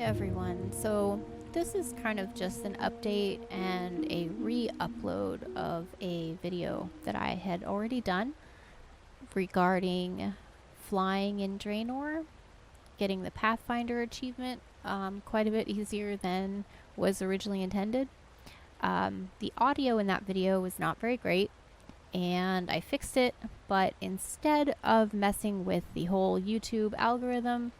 everyone. So this is kind of just an update and a re-upload of a video that I had already done regarding flying in Draenor, getting the Pathfinder achievement quite a bit easier than was originally intended. The audio in that video was not very great, and I fixed it, but instead of messing with the whole YouTube algorithm,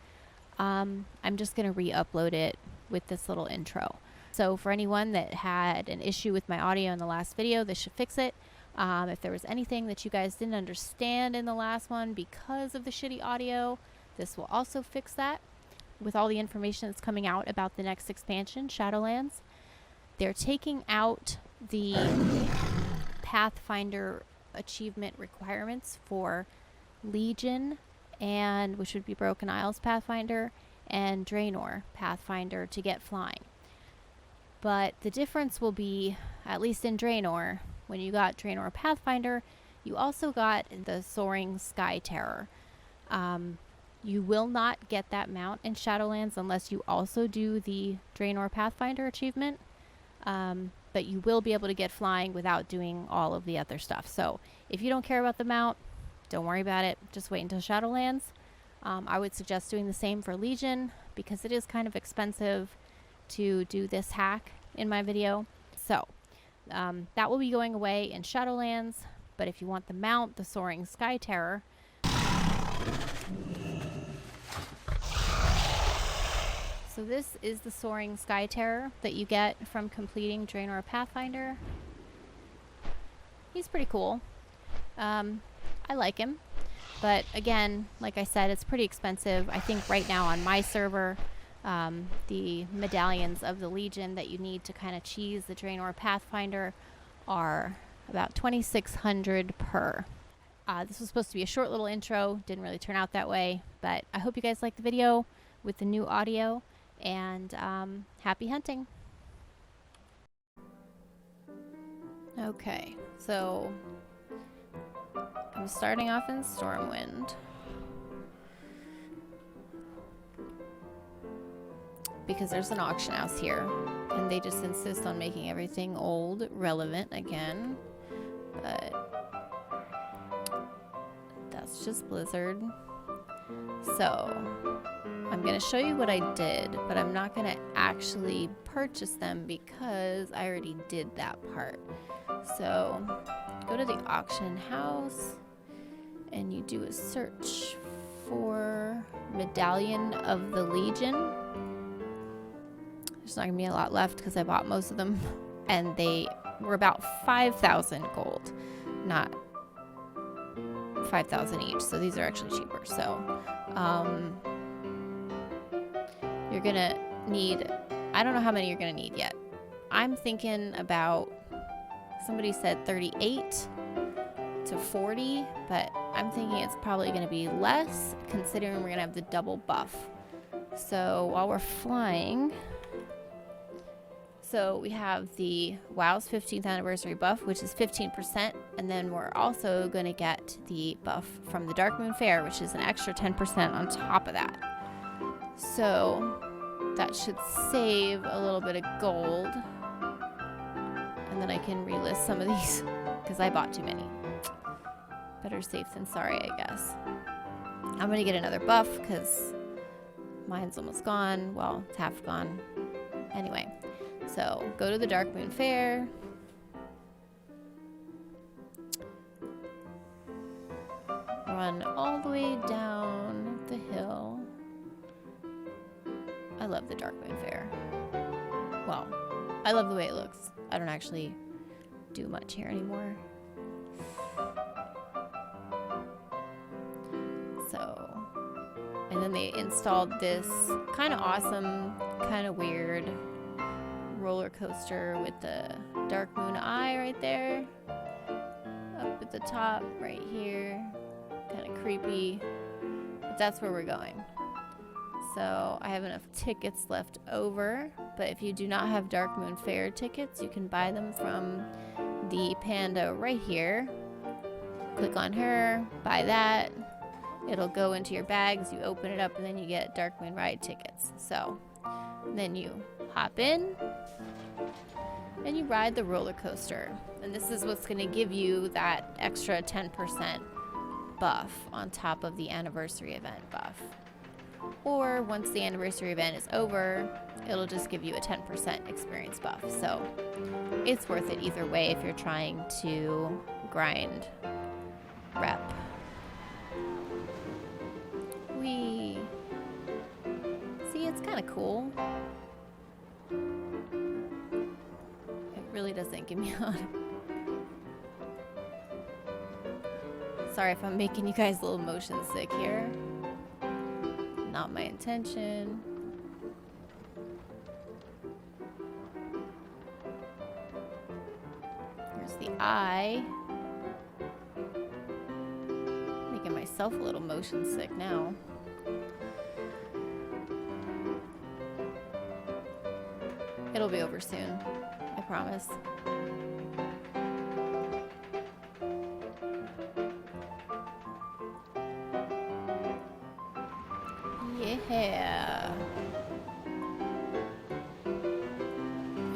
I'm just going to re-upload it with this little intro. So for anyone that had an issue with my audio in the last video, this should fix it. If there was anything that you guys didn't understand in the last one because of the shitty audio, this will also fix that with all the information that's coming out about the next expansion, Shadowlands. They're taking out the Pathfinder achievement requirements for Legion, and which would be Broken Isles Pathfinder, and Draenor Pathfinder to get flying. But the difference will be, at least in Draenor, when you got Draenor Pathfinder, you also got the Soaring Sky Terror. You will not get that mount in Shadowlands unless you also do the Draenor Pathfinder achievement. But you will be able to get flying without doing all of the other stuff. So if you don't care about the mount, don't worry about it. Just wait until Shadowlands. I would suggest doing the same for Legion because it is kind of expensive to do this hack in my video. So that will be going away in Shadowlands. But if you want the mount, the Soaring Sky Terror, so this is the Soaring Sky Terror that you get from completing Draenor Pathfinder. He's pretty cool. I like him. But again, like I said, it's pretty expensive. I think right now on my server, the medallions of the Legion that you need to kind of cheese the Draenor Pathfinder are about 2,600 per. This was supposed to be a short little intro. Didn't really turn out that way. But I hope you guys liked the video with the new audio. And happy hunting. Okay, so I'm starting off in Stormwind because there's an auction house here and they just insist on making everything old relevant again, but that's just Blizzard. So I'm going to show you what I did, but I'm not going to actually purchase them because I already did that part. So go to the auction house and you do a search for Medallion of the Legion. There's not going to be a lot left because I bought most of them, and they were about 5,000 gold, not 5,000 each, so these are actually cheaper. So you're gonna need, I don't know how many you're gonna need yet. I'm thinking about, somebody said 38 to 40, but I'm thinking it's probably gonna be less considering we're gonna have the double buff. So while we're flying, so we have the WoW's 15th anniversary buff, which is 15%, and then we're also gonna get the buff from the Darkmoon Faire, which is an extra 10% on top of that. So that should save a little bit of gold. And then I can relist some of these because I bought too many. Better safe than sorry, I guess. I'm going to get another buff because mine's almost gone. Well, it's half gone. Anyway, so go to the Darkmoon Faire. Run all the way down the hill. I love the Darkmoon Faire. Well, I love the way it looks. I don't actually do much here anymore. So, and then they installed this kind of awesome, kind of weird roller coaster with the Darkmoon Eye right there. Up at the top, right here. Kind of creepy. But that's where we're going. So I have enough tickets left over, but if you do not have Darkmoon Faire tickets, you can buy them from the panda right here. Click on her, buy that. It'll go into your bags, you open it up, and then you get Darkmoon Ride tickets. So Then you hop in and you ride the roller coaster. And this is what's going to give you that extra 10% buff on top of the anniversary event buff. Or once the anniversary event is over, it'll just give you a 10% experience buff. So it's worth it either way if you're trying to grind rep. Whee! See, it's kind of cool. It really doesn't give me a lot of... Sorry if I'm making you guys a little motion sick here. Not my intention. Here's the eye. Making myself a little motion sick now. It'll be over soon, I promise. Yeah.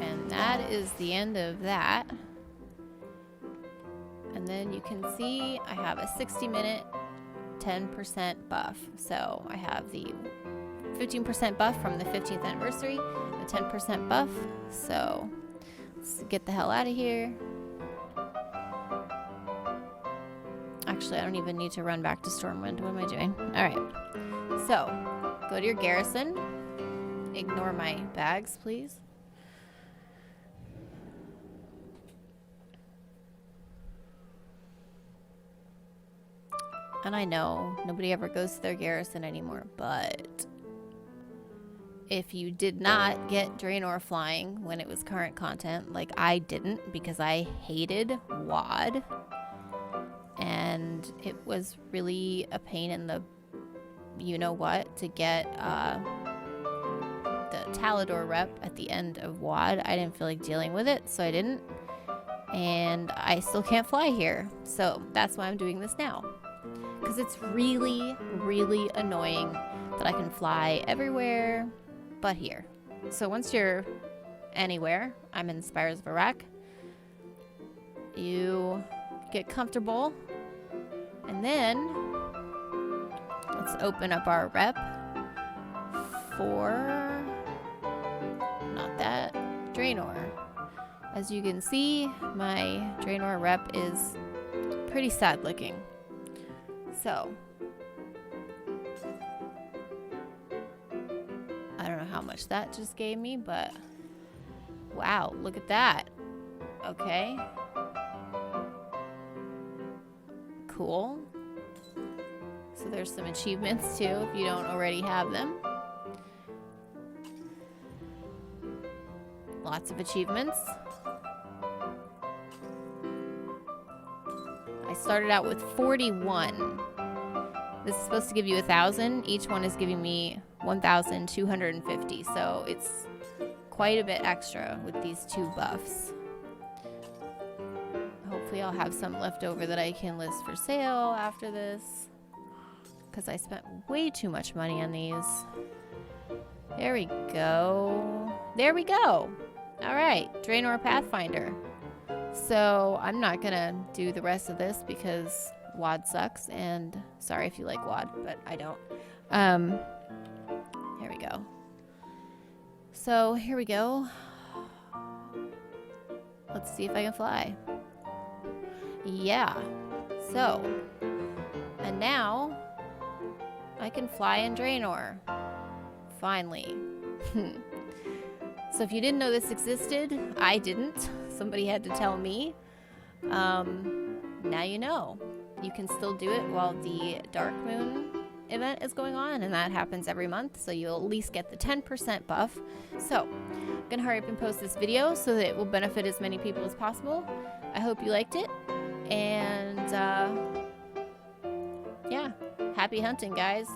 And that is the end of that. And then you can see I have a 60-minute 10% buff. So I have the 15% buff from the 15th anniversary, the 10% buff. So let's get the hell out of here. Actually, I don't even need to run back to Stormwind. What am I doing? All right. So go to your garrison. Ignore my bags, please. And I know nobody ever goes to their garrison anymore, but if you did not get Draenor flying when it was current content, like I didn't because I hated WoD, and it was really a pain in the you-know-what to get the Talador rep at the end of WoD. I didn't feel like dealing with it, so I didn't. And I still can't fly here, so that's why I'm doing this now. Because it's really, really annoying that I can fly everywhere but here. So once you're anywhere, I'm in Spires of Arak, you get comfortable, and then let's open up our rep for, not that, Draenor. As you can see, my Draenor rep is pretty sad looking. So, I don't know how much that just gave me, but wow, look at that. Okay. Cool. So there's some achievements too, if you don't already have them. Lots of achievements. I started out with 41. This is supposed to give you 1,000. Each one is giving me 1,250. So it's quite a bit extra with these two buffs. Hopefully I'll have some left over that I can list for sale after this, because I spent way too much money on these. There we go. There we go. All right, Draenor Pathfinder. So I'm not gonna do the rest of this because WoD sucks, and sorry if you like WoD, but I don't. Here we go. So here we go. Let's see if I can fly. Yeah. So, and now I can fly in Draenor. Finally. So if you didn't know this existed, I didn't. Somebody had to tell me. Now you know. You can still do it while the Dark Moon event is going on, and that happens every month, so you'll at least get the 10% buff. So I'm gonna hurry up and post this video so that it will benefit as many people as possible. I hope you liked it, and yeah, happy hunting, guys.